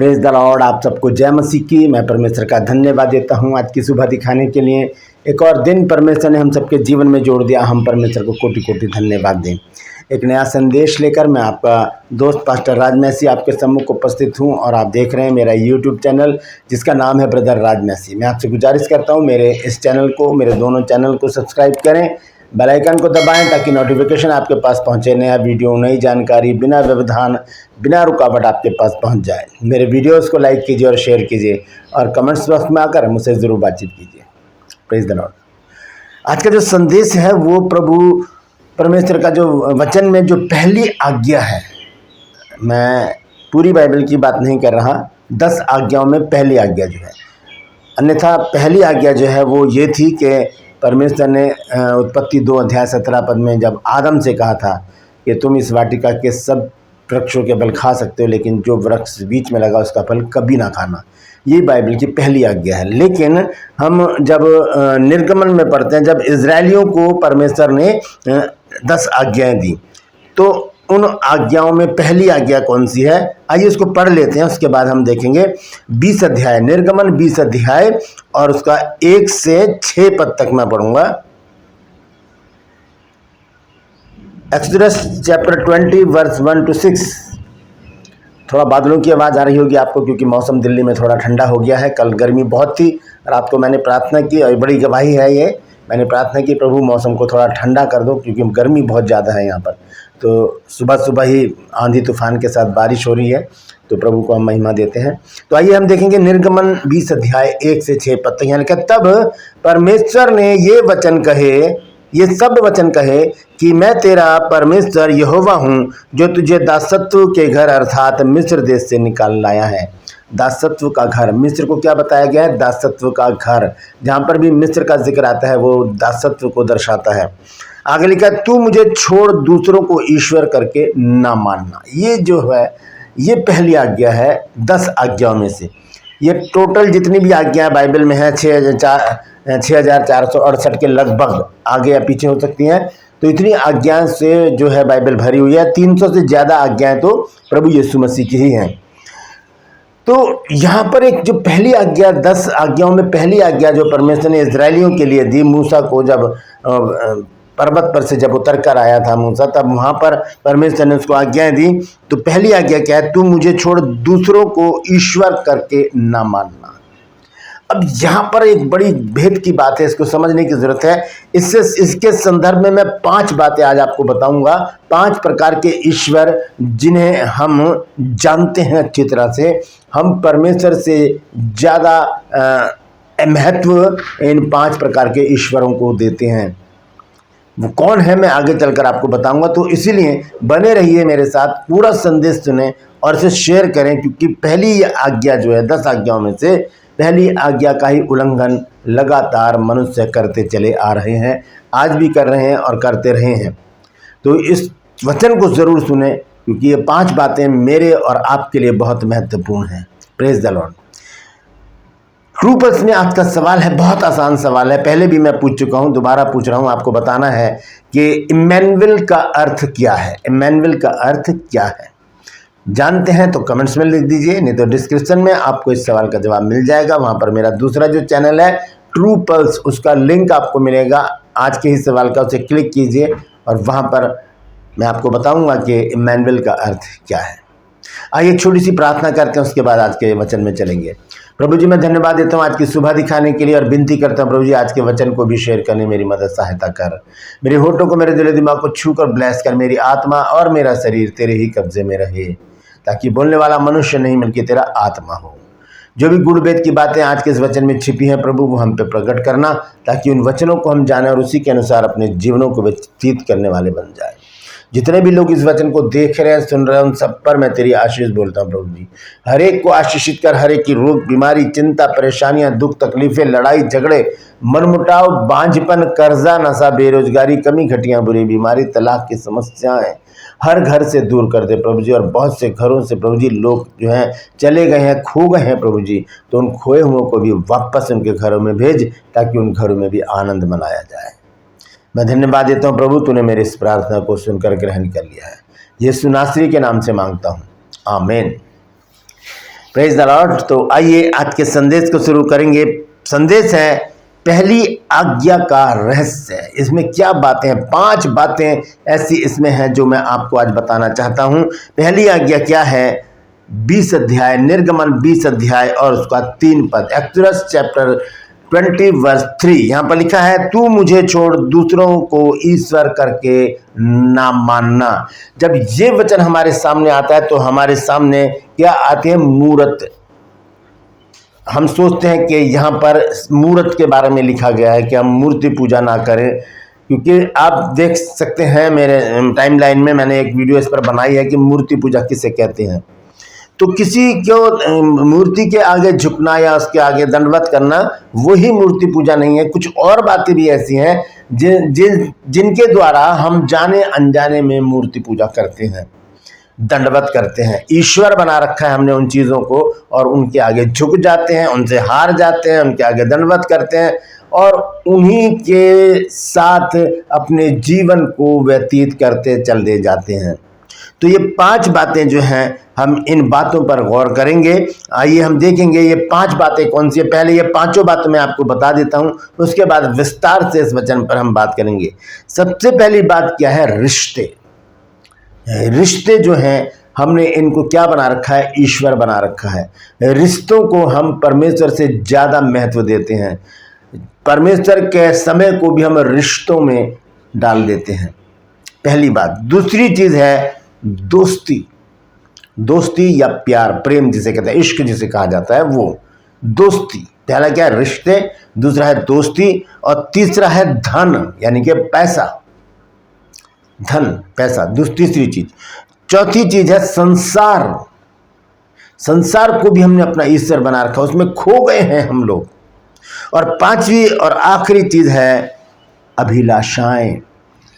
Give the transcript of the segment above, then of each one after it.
Praise the Lord. आप सबको जय मसीह की। मैं परमेश्वर का धन्यवाद देता हूं आज की सुबह दिखाने के लिए। एक और दिन परमेश्वर ने हम सबके जीवन में जोड़ दिया। हम परमेश्वर को कोटि कोटि धन्यवाद दें। एक नया संदेश लेकर मैं आपका दोस्त पास्टर राज मैसी आपके सम्मुख उपस्थित हूं और आप देख रहे हैं मेरा यूट्यूब चैनल जिसका नाम है ब्रदर राज मैसी। मैं आपसे गुजारिश करता हूं मेरे इस चैनल को, मेरे दोनों चैनल को सब्सक्राइब करें, बेल आइकन को दबाएं ताकि नोटिफिकेशन आपके पास पहुंचे। नया वीडियो, नई जानकारी बिना व्यवधान, बिना रुकावट आपके पास पहुंच जाए। मेरे वीडियोस को लाइक कीजिए और शेयर कीजिए और कमेंट्स बॉक्स में आकर मुझसे ज़रूर बातचीत कीजिए। Praise the Lord. आज का जो संदेश है वो प्रभु परमेश्वर का जो वचन में जो पहली आज्ञा है, मैं पूरी बाइबल की बात नहीं कर रहा, 10 आज्ञाओं में पहली आज्ञा जो है, अन्यथा पहली आज्ञा जो है वो ये थी कि परमेश्वर ने उत्पत्ति 2 अध्याय 17 पद में जब आदम से कहा था कि तुम इस वाटिका के सब वृक्षों के फल खा सकते हो लेकिन जो वृक्ष बीच में लगा उसका फल कभी ना खाना। ये बाइबल की पहली आज्ञा है। लेकिन हम जब निर्गमन में पढ़ते हैं, जब इजरायलियों को परमेश्वर ने 10 आज्ञाएं दी, तो उन आज्ञाओं में पहली आज्ञा कौन सी है, आइए उसको पढ़ लेते हैं। उसके बाद हम देखेंगे 20 अध्याय, निर्गमन 20 अध्याय और उसका 1 से 6 पद तक मैं पढ़ूंगा। Exodus chapter 20 verse 1 to 6। थोड़ा बादलों की आवाज़ आ रही होगी आपको क्योंकि मौसम दिल्ली में थोड़ा ठंडा हो गया है। कल गर्मी बहुत थी, रात को मैंने प्रार्थना की और बड़ी गवाही है ये, मैंने प्रार्थना की प्रभु मौसम को थोड़ा ठंडा कर दो क्योंकि गर्मी बहुत ज़्यादा है यहाँ पर। तो सुबह सुबह ही आंधी तूफान के साथ बारिश हो रही है, तो प्रभु को हम महिमा देते हैं। तो आइए हम देखेंगे निर्गमन 20 अध्याय 1 से 6 पद तक। यानी कि तब परमेश्वर ने ये सब वचन कहे कि मैं तेरा परमेश्वर यहोवा हूँ जो तुझे दासत्व के घर अर्थात मिस्र देश से निकाल लाया है। दासत्व का घर, मिस्र को क्या बताया गया है? दासत्व का घर। जहाँ पर भी मिस्र का जिक्र आता है वो दासत्व को दर्शाता है। आगे लिखा है, तू मुझे छोड़ दूसरों को ईश्वर करके ना मानना। ये जो है ये पहली आज्ञा है 10 आज्ञाओं में से। ये टोटल जितनी भी आज्ञाएं बाइबल में है 6468 के लगभग, आगे या पीछे हो सकती हैं। तो इतनी आज्ञाएं से जो है बाइबल भरी हुई है। 300 से ज़्यादा आज्ञाएं तो प्रभु यीशु मसीह की ही हैं। तो यहाँ पर एक जो पहली आज्ञा, 10 आज्ञाओं में पहली आज्ञा जो परमेश्वर ने इजरायलियों के लिए दी, मूसा को जब पर्वत पर से जब उतर कर आया था मूसा, तब वहाँ पर परमेश्वर ने उसको आज्ञाएं दी। तो पहली आज्ञा क्या है? तू मुझे छोड़ दूसरों को ईश्वर करके ना मानना। अब यहाँ पर एक बड़ी भेद की बात है, इसको समझने की जरूरत है। इसके संदर्भ में मैं 5 बातें आज आपको बताऊंगा। 5 प्रकार के ईश्वर जिन्हें हम जानते हैं अच्छी तरह से। हम परमेश्वर से ज़्यादा महत्व इन 5 प्रकार के ईश्वरों को देते हैं। वो कौन है मैं आगे चलकर आपको बताऊंगा। तो इसीलिए बने रहिए मेरे साथ, पूरा संदेश सुने और इसे शेयर करें, क्योंकि पहली आज्ञा जो है 10 आज्ञाओं में से पहली आज्ञा का ही उल्लंघन लगातार मनुष्य करते चले आ रहे हैं, आज भी कर रहे हैं और करते रहे हैं। तो इस वचन को ज़रूर सुने क्योंकि ये 5 बातें मेरे और आपके लिए बहुत महत्वपूर्ण हैं। Praise the Lord. True pulse में आज का सवाल है, बहुत आसान सवाल है, पहले भी मैं पूछ चुका हूं, दोबारा पूछ रहा हूं। आपको बताना है कि इम्मानुएल का अर्थ क्या है। इम्मानुएल का अर्थ क्या है जानते हैं तो कमेंट्स में लिख दीजिए, नहीं तो डिस्क्रिप्शन में आपको इस सवाल का जवाब मिल जाएगा। वहां पर मेरा दूसरा जो चैनल है ट्रू पल्स, उसका लिंक आपको मिलेगा। आज के ही सवाल का उसे क्लिक कीजिए और वहां पर मैं आपको बताऊंगा कि इम्मानुएल का अर्थ क्या है। आइए छोटी सी प्रार्थना करते हैं, उसके बाद आज के वचन में चलेंगे। प्रभु जी, मैं धन्यवाद देता हूँ आज की सुबह दिखाने के लिए और विनती करता हूँ प्रभु जी आज के वचन को भी शेयर करने मेरी मदद सहायता कर। मेरे होठों को, मेरे दिल दिमाग को छू कर ब्लेस कर। मेरी आत्मा और मेरा शरीर तेरे ही कब्जे में रहे, ताकि बोलने वाला मनुष्य नहीं बल्कि तेरा आत्मा हो। जो भी गुड़ वेद की बातें आज के इस वचन में छिपी हैं प्रभु, वो हम पे प्रकट करना, ताकि उन वचनों को हम जाने और उसी के अनुसार अपने जीवनों को व्यतीत करने वाले बन जाए। जितने भी लोग इस वचन को देख रहे हैं, सुन रहे हैं, उन सब पर मैं तेरी आशीष बोलता हूँ प्रभु जी। हर एक को आशीषित कर, हर एक की रोग, बीमारी, चिंता, परेशानियां, दुख, तकलीफें, लड़ाई झगड़े, मनमुटाव, बांझपन, कर्जा, नशा, बेरोजगारी, कमी, घटियां, बुरी बीमारी, तलाक की समस्याएं हर घर से दूर कर दे प्रभु जी। और बहुत से घरों से प्रभु जी लोग जो हैं चले गए हैं, खो गए हैं प्रभु जी, तो उन खोए हुओं को भी वापस उनके घरों में भेज, ताकि उन घरों में भी आनंद मनाया जाए। मैं धन्यवाद देता हूँ प्रभु, तूने मेरी इस प्रार्थना को सुनकर ग्रहण कर लिया है। यीशु नासरी के नाम से मांगता हूँ, आमीन। Praise the Lord. तो आइए आज के संदेश को शुरू करेंगे। संदेश है पहली आज्ञा का रहस्य। इसमें क्या बातें हैं? 5 बातें ऐसी इसमें हैं जो मैं आपको आज बताना चाहता हूं। पहली आज्ञा क्या है? 20 अध्याय, निर्गमन 20 अध्याय और उसका 3 पद, एक्सोडस चैप्टर 20 वर्स 3। यहाँ पर लिखा है, तू मुझे छोड़ दूसरों को ईश्वर करके ना मानना। जब ये वचन हमारे सामने आता है तो हमारे सामने क्या आते हैं? मूरत। हम सोचते हैं कि यहाँ पर मूरत के बारे में लिखा गया है कि हम मूर्ति पूजा ना करें, क्योंकि आप देख सकते हैं मेरे टाइमलाइन में मैंने एक वीडियो इस पर बनाई है कि मूर्ति पूजा किसे कहते हैं। तो किसी को मूर्ति के आगे झुकना या उसके आगे दंडवत करना वही मूर्ति पूजा नहीं है। कुछ और बातें भी ऐसी हैं जिनके द्वारा हम जाने अनजाने में मूर्ति पूजा करते हैं, दंडवत करते हैं। ईश्वर बना रखा है हमने उन चीज़ों को और उनके आगे झुक जाते हैं, उनसे हार जाते हैं, उनके आगे दंडवत करते हैं और उन्हीं के साथ अपने जीवन को व्यतीत करते चलते जाते हैं। तो ये 5 बातें जो हैं, हम इन बातों पर गौर करेंगे। आइए हम देखेंगे ये 5 बातें कौन सी है। पहले ये 5 बातें मैं आपको बता देता हूं, उसके बाद विस्तार से इस वचन पर हम बात करेंगे। सबसे पहली बात क्या है? रिश्ते। रिश्ते जो हैं हमने इनको क्या बना रखा है? ईश्वर बना रखा है। रिश्तों को हम परमेश्वर से ज़्यादा महत्व देते हैं। परमेश्वर के समय को भी हम रिश्तों में डाल देते हैं, पहली बात। दूसरी चीज़ है दोस्ती। दोस्ती या प्यार, प्रेम जिसे कहते हैं, इश्क जिसे कहा जाता है, वो दोस्ती। पहला क्या है? रिश्ते, दूसरा है दोस्ती और तीसरा है धन, यानी कि पैसा। धन, पैसा, तीसरी चीज। चौथी चीज है संसार। संसार को भी हमने अपना ईश्वर बना रखा, उसमें खो गए हैं हम लोग। और 5वीं और आखिरी चीज है अभिलाषाएं।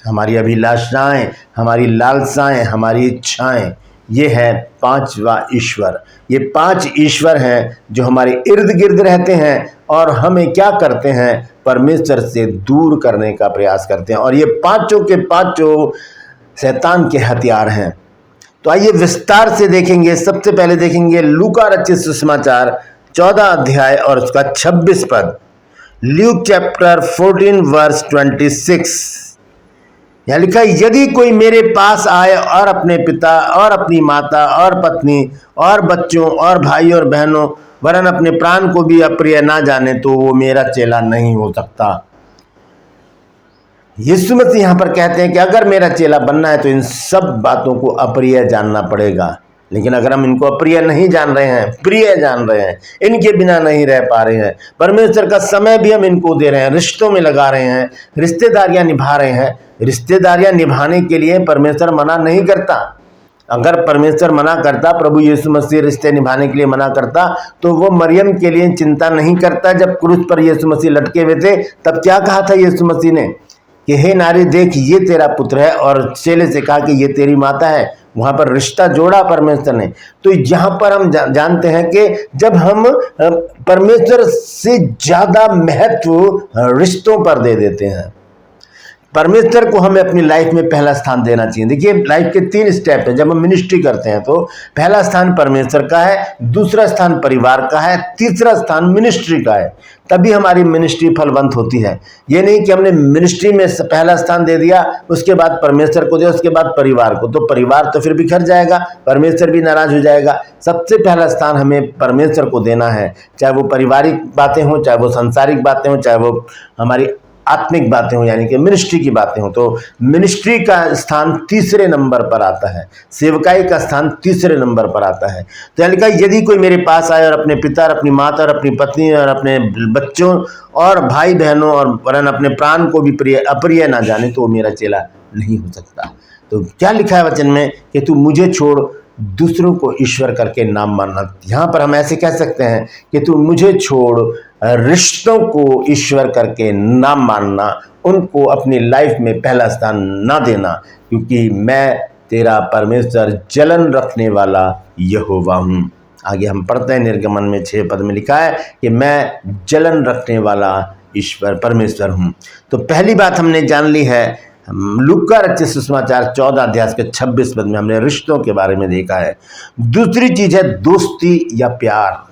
हमारी अभिलाषाएं, हमारी लालसाएं, हमारी इच्छाएं, ये है 5वां ईश्वर। ये 5 ईश्वर हैं जो हमारे इर्द गिर्द रहते हैं और हमें क्या करते हैं? परमेश्वर से दूर करने का प्रयास करते हैं। और ये पांचों के पांचों शैतान के हथियार हैं। तो आइए विस्तार से देखेंगे। सबसे पहले देखेंगे लूका रचित सुसमाचार 14 अध्याय और उसका 26 पद। Luke chapter 14 verse 26। यहाँ लिखा है, यदि कोई मेरे पास आए और अपने पिता और अपनी माता और पत्नी और बच्चों और भाई और बहनों वरन अपने प्राण को भी अप्रिय ना जाने तो वो मेरा चेला नहीं हो सकता। यीशु मसीह यहाँ पर कहते हैं कि अगर मेरा चेला बनना है तो इन सब बातों को अप्रिय जानना पड़ेगा। लेकिन अगर हम इनको अप्रिय नहीं जान रहे हैं, प्रिय जान रहे हैं, इनके बिना नहीं रह पा रहे हैं, परमेश्वर का समय भी हम इनको दे रहे हैं, रिश्तों में लगा रहे हैं, रिश्तेदारियां निभा रहे हैं। रिश्तेदारियां निभाने के लिए परमेश्वर मना नहीं करता। अगर परमेश्वर मना करता, प्रभु यीशु मसीह रिश्ते निभाने के लिए मना करता, तो वो मरियम के लिए चिंता नहीं करता। जब क्रूस पर यीशु मसीह लटके हुए थे तब क्या कहा था यीशु मसीह ने कि हे नारी देख, ये तेरा पुत्र है, और चेले से कहा कि ये तेरी माता है। वहां पर रिश्ता जोड़ा परमेश्वर ने। तो यहाँ पर हम जानते हैं कि जब हम परमेश्वर से ज्यादा महत्व रिश्तों पर दे देते हैं, परमेश्वर को हमें अपनी लाइफ में पहला स्थान देना चाहिए। देखिए लाइफ के 3 स्टेप है। जब हम मिनिस्ट्री करते हैं तो पहला स्थान परमेश्वर का है, दूसरा स्थान परिवार का है, तीसरा स्थान मिनिस्ट्री का है। तभी हमारी मिनिस्ट्री फलवंत होती है। ये नहीं कि हमने मिनिस्ट्री में पहला स्थान दे दिया, उसके बाद परमेश्वर को दिया, उसके बाद परिवार को, तो परिवार तो फिर बिखर जाएगा, परमेश्वर भी नाराज हो जाएगा। सबसे पहला स्थान हमें परमेश्वर को देना है, चाहे वो पारिवारिक बातें हों, चाहे वो सांसारिक बातें हों, चाहे वो हमारी आत्मिक बातें हो, यानी कि मिनिस्ट्री की बातें हो। तो मिनिस्ट्री का स्थान 3रे नंबर पर आता है, सेवकाई का स्थान 3रे नंबर पर आता है। तो यानी कि यदि कोई मेरे पास आए और अपने पिता और अपनी माता और अपनी पत्नी और अपने बच्चों और भाई बहनों और वरन अपने प्राण को भी अप्रिय ना जाने तो वो मेरा चेला नहीं हो सकता। तो क्या लिखा है वचन में कि तू मुझे छोड़ दूसरों को ईश्वर करके नाम मानना। यहाँ पर हम ऐसे कह सकते हैं कि तू मुझे छोड़ रिश्तों को ईश्वर करके ना मानना, उनको अपनी लाइफ में पहला स्थान ना देना, क्योंकि मैं तेरा परमेश्वर जलन रखने वाला यहोवा हूँ। आगे हम पढ़ते हैं निर्गमन में 6 पद में लिखा है कि मैं जलन रखने वाला ईश्वर परमेश्वर हूँ। तो पहली बात हमने जान ली है लूका रचित सुसमाचार 14 अध्याय के 26 पद में हमने रिश्तों के बारे में देखा है। दूसरी चीज है दोस्ती या प्यार।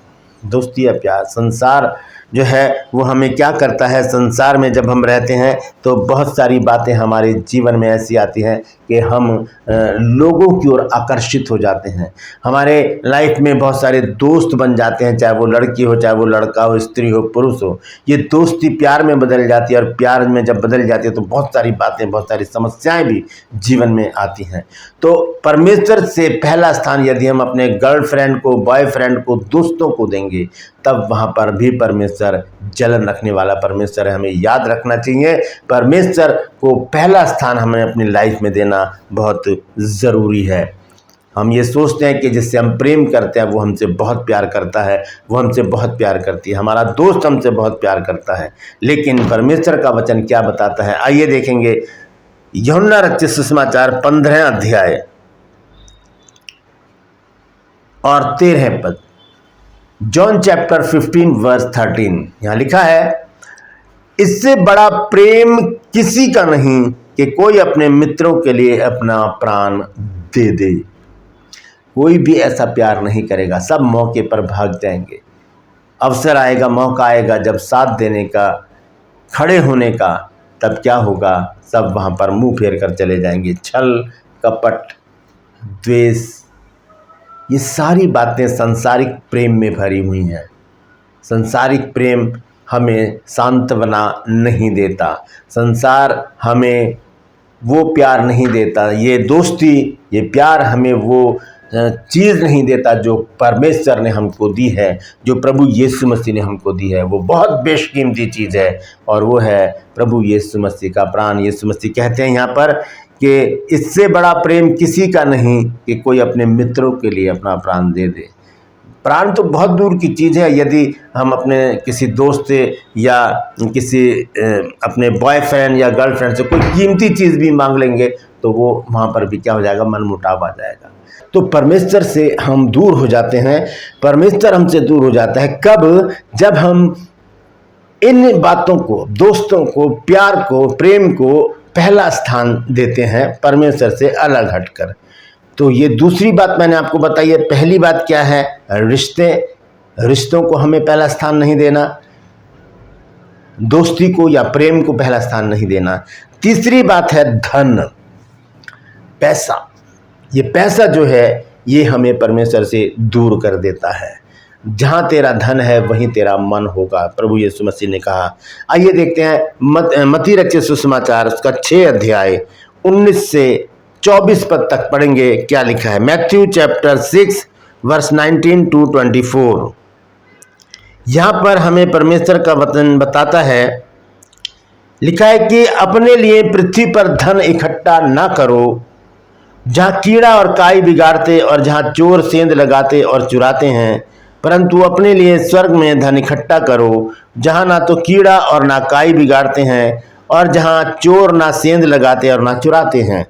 दोस्ती या प्यार। संसार जो है वो हमें क्या करता है, संसार में जब हम रहते हैं तो बहुत सारी बातें हमारे जीवन में ऐसी आती हैं कि हम लोगों की ओर आकर्षित हो जाते हैं। हमारे लाइफ में बहुत सारे दोस्त बन जाते हैं, चाहे वो लड़की हो, चाहे वो लड़का हो, स्त्री हो, पुरुष हो। ये दोस्ती प्यार में बदल जाती है और प्यार में जब बदल जाती है तो बहुत सारी बातें, बहुत सारी समस्याएं भी जीवन में आती हैं। तो परमेश्वर से पहला स्थान यदि हम अपने गर्लफ्रेंड को, बॉयफ्रेंड को, दोस्तों को देंगे तब वहाँ पर भी परमेश्वर जलन रखने वाला परमेश्वर है। हमें याद रखना चाहिए परमेश्वर को पहला स्थान हमें अपनी लाइफ में देना बहुत ज़रूरी है। हम ये सोचते हैं कि जिससे हम प्रेम करते हैं वो हमसे बहुत प्यार करता है, वो हमसे बहुत प्यार करती है, हमारा दोस्त हमसे बहुत प्यार करता है, लेकिन परमेश्वर का वचन क्या बताता है आइए देखेंगे। यूहन्ना रचित सुसमाचार 15 अध्याय और 13 पद। जॉन चैप्टर 15 वर्स 13 यहाँ लिखा है, इससे बड़ा प्रेम किसी का नहीं कि कोई अपने मित्रों के लिए अपना प्राण दे दे। कोई भी ऐसा प्यार नहीं करेगा, सब मौके पर भाग जाएंगे। अवसर आएगा, मौका आएगा जब साथ देने का, खड़े होने का, तब क्या होगा, सब वहाँ पर मुंह फेर कर चले जाएंगे। छल, कपट, द्वेष, ये सारी बातें सांसारिक प्रेम में भरी हुई हैं। सांसारिक प्रेम हमें सांत्वना नहीं देता, संसार हमें वो प्यार नहीं देता, ये दोस्ती, ये प्यार हमें वो चीज़ नहीं देता जो परमेश्वर ने हमको दी है, जो प्रभु यीशु मसीह ने हमको दी है। वो बहुत बेशकीमती चीज़ है और वो है प्रभु यीशु मसीह का प्राण। यीशु मसीह कहते हैं यहाँ पर कि इससे बड़ा प्रेम किसी का नहीं कि कोई अपने मित्रों के लिए अपना प्राण दे दे। प्राण तो बहुत दूर की चीज़ है। यदि हम अपने किसी दोस्त से या किसी अपने बॉयफ्रेंड या गर्लफ्रेंड से कोई कीमती चीज़ भी मांग लेंगे तो वो वहाँ पर भी क्या हो जाएगा, मनमुटाव आ जाएगा। तो परमेश्वर से हम दूर हो जाते हैं, परमेश्वर हमसे दूर हो जाता है कब, जब हम इन बातों को, दोस्तों को, प्यार को, प्रेम को पहला स्थान देते हैं परमेश्वर से अलग हटकर। तो ये दूसरी बात मैंने आपको बताई है। पहली बात क्या है, रिश्तों को हमें पहला स्थान नहीं देना, दोस्ती को या प्रेम को पहला स्थान नहीं देना। तीसरी बात है धन, पैसा। ये पैसा जो है ये हमें परमेश्वर से दूर कर देता है। जहाँ तेरा धन है वहीं तेरा मन होगा, प्रभु यीशु मसीह ने कहा। आइए देखते हैं मत्ती रचित सुसमाचार उसका 6 अध्याय 19 से 24 पद तक पढ़ेंगे क्या लिखा है। Matthew chapter 6 verse 19 to 24। यहाँ पर हमें परमेश्वर का वचन बताता है, लिखा है कि अपने लिए पृथ्वी पर धन इकट्ठा ना करो, जहाँ कीड़ा और काई बिगाड़ते और जहाँ चोर सेंध लगाते और चुराते हैं, परंतु अपने लिए स्वर्ग में धन इकट्ठा करो, जहाँ ना तो कीड़ा और ना काई बिगाड़ते हैं और जहाँ चोर ना सेंध लगाते और ना चुराते हैं।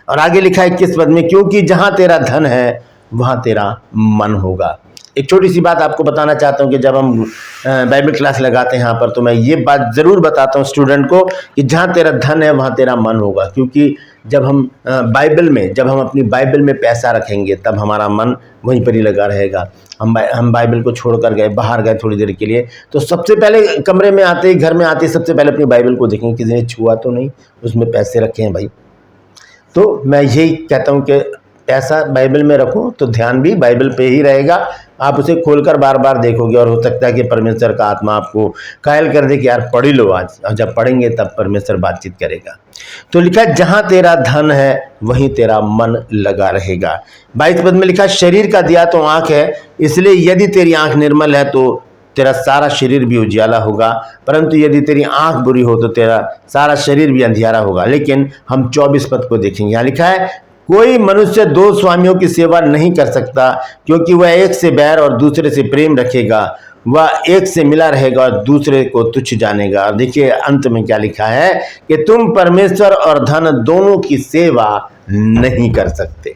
और आगे लिखा है 21 पद में, क्योंकि जहाँ तेरा धन है वहाँ तेरा मन होगा। एक छोटी सी बात आपको बताना चाहता हूँ कि जब हम बाइबल क्लास लगाते हैं यहाँ पर, तो मैं ये बात ज़रूर बताता हूँ स्टूडेंट को कि जहाँ तेरा धन है वहाँ तेरा मन होगा। क्योंकि जब हम जब हम अपनी बाइबल में पैसा रखेंगे तब हमारा मन वहीं पर ही लगा रहेगा। हम बाइबल को छोड़कर गए, बाहर गए थोड़ी देर के लिए, तो सबसे पहले कमरे में आते, घर में आते, सबसे पहले अपनी बाइबल को देखेंगे किसी ने छुआ तो नहीं, उसमें पैसे रखे हैं भाई। तो मैं यही कहता हूँ कि पैसा बाइबल में रखो तो ध्यान भी बाइबल पे ही रहेगा। आप उसे खोलकर बार बार देखोगे और हो सकता है कि परमेश्वर का आत्मा आपको कायल कर दे कि यार पढ़ लो आज, और जब पढ़ेंगे तब परमेश्वर बातचीत करेगा। तो लिखा जहाँ तेरा धन है वहीं तेरा मन लगा रहेगा। 22 पद में लिखा, शरीर का दिया तो आँख है, इसलिए यदि तेरी आँख निर्मल है तो तेरा सारा शरीर भी उजियाला होगा, परंतु यदि तेरी आँख बुरी हो तो तेरा सारा शरीर भी अंधियारा होगा। लेकिन हम 24 पद को देखेंगे, यहाँ लिखा है, कोई मनुष्य 2 स्वामियों की सेवा नहीं कर सकता, क्योंकि वह एक से बैर और दूसरे से प्रेम रखेगा, वह एक से मिला रहेगा और दूसरे को तुच्छ जानेगा। और देखिए अंत में क्या लिखा है कि तुम परमेश्वर और धन दोनों की सेवा नहीं कर सकते।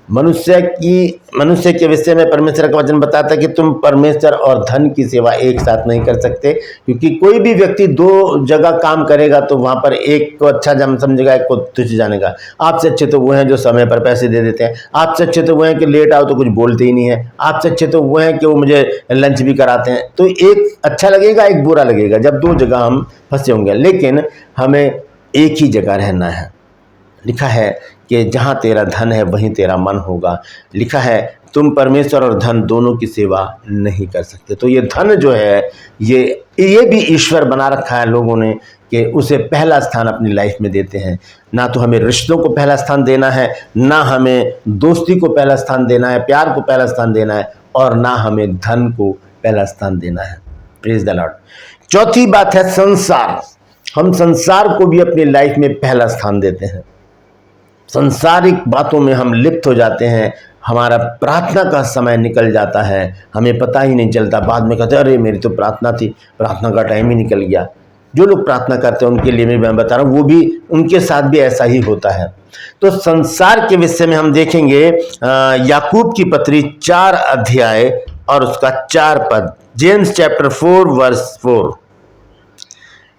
मनुष्य के विषय में परमेश्वर का वचन बताता है कि तुम परमेश्वर और धन की सेवा एक साथ नहीं कर सकते, क्योंकि कोई भी व्यक्ति दो जगह काम करेगा तो वहां पर एक को अच्छा समझेगा, एक को तुच्छ जानेगा। आपसे अच्छे तो वो हैं जो समय पर पैसे दे देते हैं, आपसे अच्छे तो वो हैं कि लेट आओ तो कुछ बोलते ही नहीं है, आपसे अच्छे तो वो हैं कि वो मुझे लंच भी कराते हैं। तो एक अच्छा लगेगा, एक बुरा लगेगा जब दो जगह हम फंसे होंगे। लेकिन हमें एक ही जगह रहना है। लिखा है कि जहाँ तेरा धन है वहीं तेरा मन होगा। लिखा है तुम परमेश्वर और धन दोनों की सेवा नहीं कर सकते। तो ये धन जो है ये भी ईश्वर बना रखा है लोगों ने कि उसे पहला स्थान अपनी लाइफ में देते हैं। ना तो हमें रिश्तों को पहला स्थान देना है, ना हमें दोस्ती को पहला स्थान देना है, प्यार को पहला स्थान देना है, और ना हमें धन को पहला स्थान देना है। Praise the Lord. चौथी बात है संसार। हम संसार को भी अपनी लाइफ में पहला स्थान देते हैं। संसारिक बातों में हम लिप्त हो जाते हैं, हमारा प्रार्थना का समय निकल जाता है, हमें पता ही नहीं चलता। बाद में कहते हैं अरे मेरी तो प्रार्थना थी, प्रार्थना का टाइम ही निकल गया। जो लोग प्रार्थना करते हैं उनके लिए मैं बता रहा हूँ, वो भी उनके साथ भी ऐसा ही होता है। तो संसार के विषय में हम देखेंगे याकूब की पत्री 4 अध्याय और उसका 4 पद, जेम्स चैप्टर 4 वर्स 4।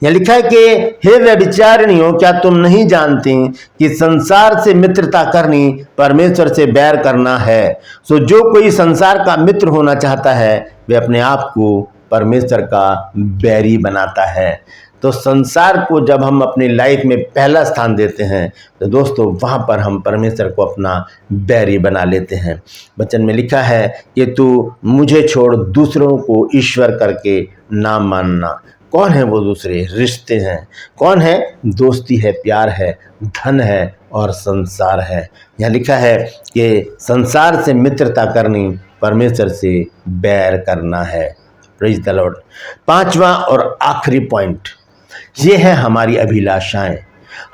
यह लिखा है कि हे व्यभिचारिणियों, क्या तुम नहीं जानती कि संसार से मित्रता करनी परमेश्वर से बैर करना है। सो जो कोई संसार का मित्र होना चाहता है वे अपने आप को परमेश्वर का बैरी बनाता है। तो संसार को जब हम अपनी लाइफ में पहला स्थान देते हैं तो दोस्तों वहाँ पर हम परमेश्वर को अपना बैरी बना लेते हैं। वचन में लिखा है कि तू मुझे छोड़ दूसरों को ईश्वर करके ना मानना। कौन है वो दूसरे? रिश्ते हैं। कौन है? दोस्ती है, प्यार है, धन है और संसार है। यहाँ लिखा है कि संसार से मित्रता करनी परमेश्वर से बैर करना है। Praise the lord. 5वां और आखिरी पॉइंट ये है हमारी अभिलाषाएं।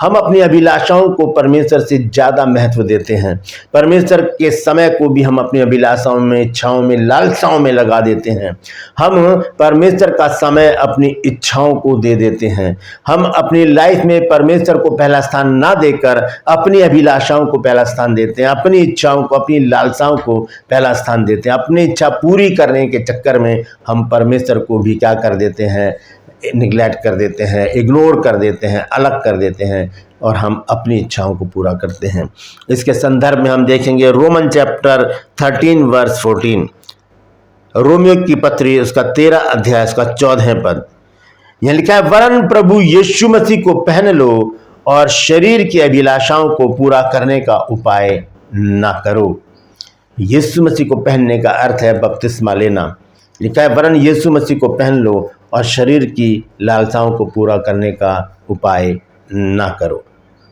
हम अपनी अभिलाषाओं को परमेश्वर से ज़्यादा महत्व देते हैं। परमेश्वर के समय को भी हम अपनी अभिलाषाओं में, इच्छाओं में, लालसाओं में लगा देते हैं। हम परमेश्वर का समय अपनी इच्छाओं को दे देते हैं। हम अपनी लाइफ में परमेश्वर को पहला स्थान ना देकर अपनी अभिलाषाओं को पहला स्थान देते हैं, अपनी इच्छाओं को, अपनी लालसाओं को पहला स्थान देते हैं। अपनी इच्छा पूरी करने के चक्कर में हम परमेश्वर को भी क्या कर देते हैं? निगलेक्ट कर देते हैं, इग्नोर कर देते हैं, अलग कर देते हैं और हम अपनी इच्छाओं को पूरा करते हैं। इसके संदर्भ में हम देखेंगे रोमन चैप्टर 13 वर्स 14, रोमियो की पत्री उसका 13 अध्याय उसका 14 पद। यह लिखा है वरन प्रभु यीशु मसीह को पहन लो और शरीर की अभिलाषाओं को पूरा करने का उपाय ना करो। यीशु मसीह को पहनने का अर्थ है बपतिस्मा लेना। लिखा है वरन यीशु मसीह को पहन लो और शरीर की लालसाओं को पूरा करने का उपाय ना करो।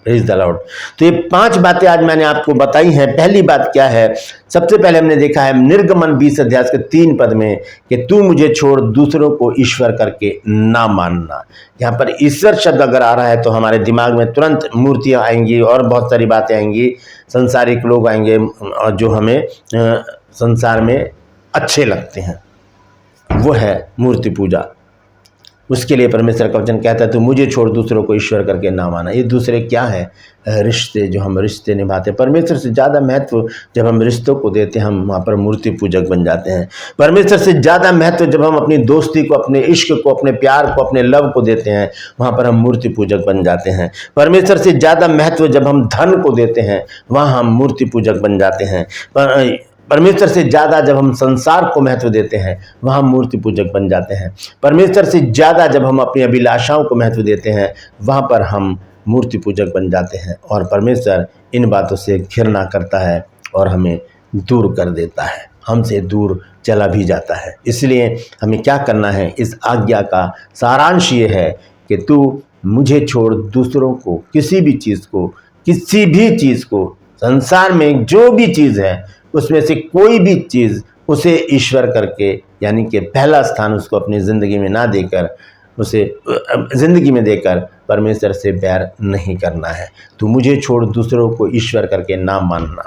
Praise the Lord. तो ये 5 बातें आज मैंने आपको बताई हैं। पहली बात क्या है? सबसे पहले हमने देखा है निर्गमन 20 अध्याय के 3 पद में कि तू मुझे छोड़ दूसरों को ईश्वर करके ना मानना। यहाँ पर ईश्वर शब्द अगर आ रहा है तो हमारे दिमाग में तुरंत मूर्तियाँ आएंगी और बहुत सारी बातें आएंगी, संसारिक लोग आएंगे और जो हमें संसार में अच्छे लगते हैं, वो है मूर्ति पूजा। उसके लिए परमेश्वर का वचन कहता है तो मुझे छोड़ दूसरों को ईश्वर करके ना माना। ये दूसरे क्या है? रिश्ते। जो हम रिश्ते निभाते हैं, परमेश्वर से ज़्यादा महत्व जब हम रिश्तों को देते हैं हम वहाँ पर मूर्ति पूजक बन जाते हैं। परमेश्वर से ज़्यादा महत्व जब हम अपनी दोस्ती को, अपने इश्क को, अपने प्यार को, अपने लव को देते हैं वहाँ पर हम मूर्ति पूजक बन जाते हैं। परमेश्वर से ज़्यादा महत्व जब हम धन को देते हैं वहाँ हम मूर्ति पूजक बन जाते हैं। परमेश्वर से ज़्यादा जब हम संसार को महत्व देते हैं वहाँ मूर्ति पूजक बन जाते हैं। परमेश्वर से ज़्यादा जब हम अपनी अभिलाषाओं को महत्व देते हैं वहाँ पर हम मूर्ति पूजक बन जाते हैं। और परमेश्वर इन बातों से घृणा करता है और हमें दूर कर देता है, हमसे दूर चला भी जाता है। इसलिए हमें क्या करना है? इस आज्ञा का सारांश ये है कि तू मुझे छोड़ दूसरों को, किसी भी चीज़ को, संसार में जो भी चीज़ है उसमें से कोई भी चीज़ उसे ईश्वर करके, यानी कि पहला स्थान उसको अपनी ज़िंदगी में ना देकर, उसे ज़िंदगी में देकर परमेश्वर से बैर नहीं करना है। तो मुझे छोड़ दूसरों को ईश्वर करके ना मानना,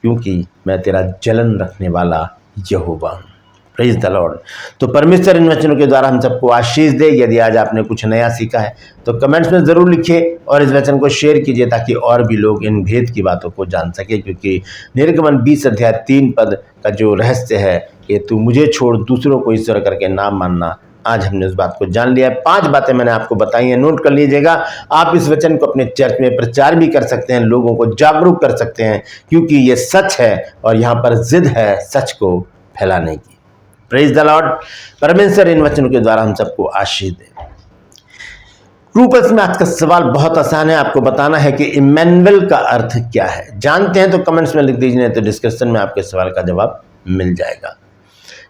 क्योंकि मैं तेरा जलन रखने वाला यहोवा हूँ। Praise the Lord. तो परमेश्वर इन वचनों के द्वारा हम सबको आशीष दे। यदि आज आपने कुछ नया सीखा है तो कमेंट्स में ज़रूर लिखिए और इस वचन को शेयर कीजिए ताकि और भी लोग इन भेद की बातों को जान सके। क्योंकि निर्गमन 20 अध्याय 3 पद का जो रहस्य है कि तू मुझे छोड़ दूसरों को ईश्वर करके ना मानना, आज हमने उस बात को जान लिया है। 5 बातें मैंने आपको बताई हैं, नोट कर लीजिएगा। आप इस वचन को अपने चर्च में प्रचार भी कर सकते हैं, लोगों को जागरूक कर सकते हैं, क्योंकि ये सच है और यहाँ पर जिद है सच को फैलाने की। Praise the Lord. परमेश्वर इन वचनों के द्वारा हम सबको आशीष दे। रूपस में आज का सवाल बहुत आसान है, आपको बताना है कि इमैनुअल का अर्थ क्या है। जानते हैं तो कमेंट्स में लिख दीजिए, नहीं तो डिस्कशन में आपके सवाल का जवाब मिल जाएगा।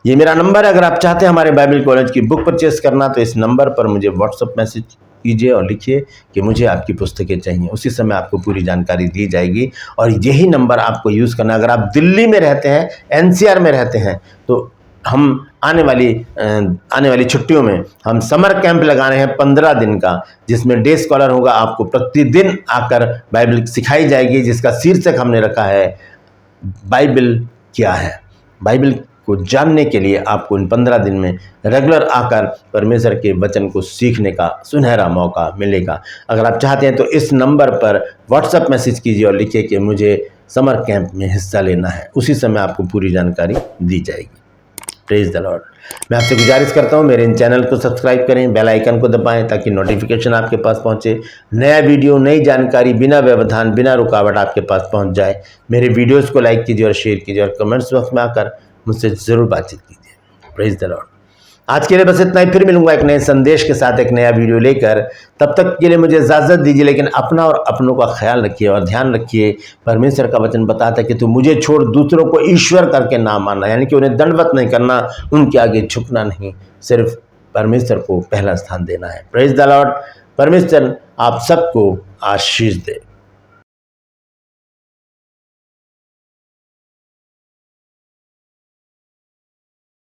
ये मेरा नंबर है, अगर आप चाहते हैं हमारे बाइबल कॉलेज की बुक परचेस करना तो इस नंबर पर मुझे व्हाट्सएप मैसेज कीजिए और लिखिए कि मुझे आपकी पुस्तकें चाहिए। उसी समय आपको पूरी जानकारी दी जाएगी और यही नंबर आपको यूज़ करना। अगर आप दिल्ली में रहते हैं, एनसीआर में रहते हैं, तो हम आने वाली छुट्टियों में हम समर कैंप लगा रहे हैं 15 दिन का, जिसमें डे स्कॉलर होगा। आपको प्रतिदिन आकर बाइबल सिखाई जाएगी, जिसका शीर्षक हमने रखा है बाइबल क्या है। बाइबल को जानने के लिए आपको इन 15 दिन में रेगुलर आकर परमेश्वर के वचन को सीखने का सुनहरा मौका मिलेगा। अगर आप चाहते हैं तो इस नंबर पर व्हाट्सएप मैसेज कीजिए और लिखिए कि मुझे समर कैंप में हिस्सा लेना है। उसी समय आपको पूरी जानकारी दी जाएगी। Praise the Lord. मैं आपसे गुजारिश करता हूं मेरे इन चैनल को सब्सक्राइब करें, बेल आइकन को दबाएं ताकि नोटिफिकेशन आपके पास पहुंचे। नया वीडियो, नई जानकारी बिना व्यवधान, बिना रुकावट आपके पास पहुंच जाए। मेरे वीडियोस को लाइक कीजिए और शेयर कीजिए और कमेंट्स बॉक्स में आकर मुझसे ज़रूर बातचीत कीजिए। Praise the Lord. आज के लिए बस इतना ही, फिर मिलूंगा एक नए संदेश के साथ, एक नया वीडियो लेकर। तब तक के लिए मुझे इजाज़त दीजिए, लेकिन अपना और अपनों का ख्याल रखिए और ध्यान रखिए। परमेश्वर का वचन बताता है कि तू मुझे छोड़ दूसरों को ईश्वर करके ना मानना, यानी कि उन्हें दंडवत नहीं करना, उनके आगे झुकना नहीं, सिर्फ परमेश्वर को पहला स्थान देना है। Praise the Lord. परमेश्वर आप सबको आशीष दे।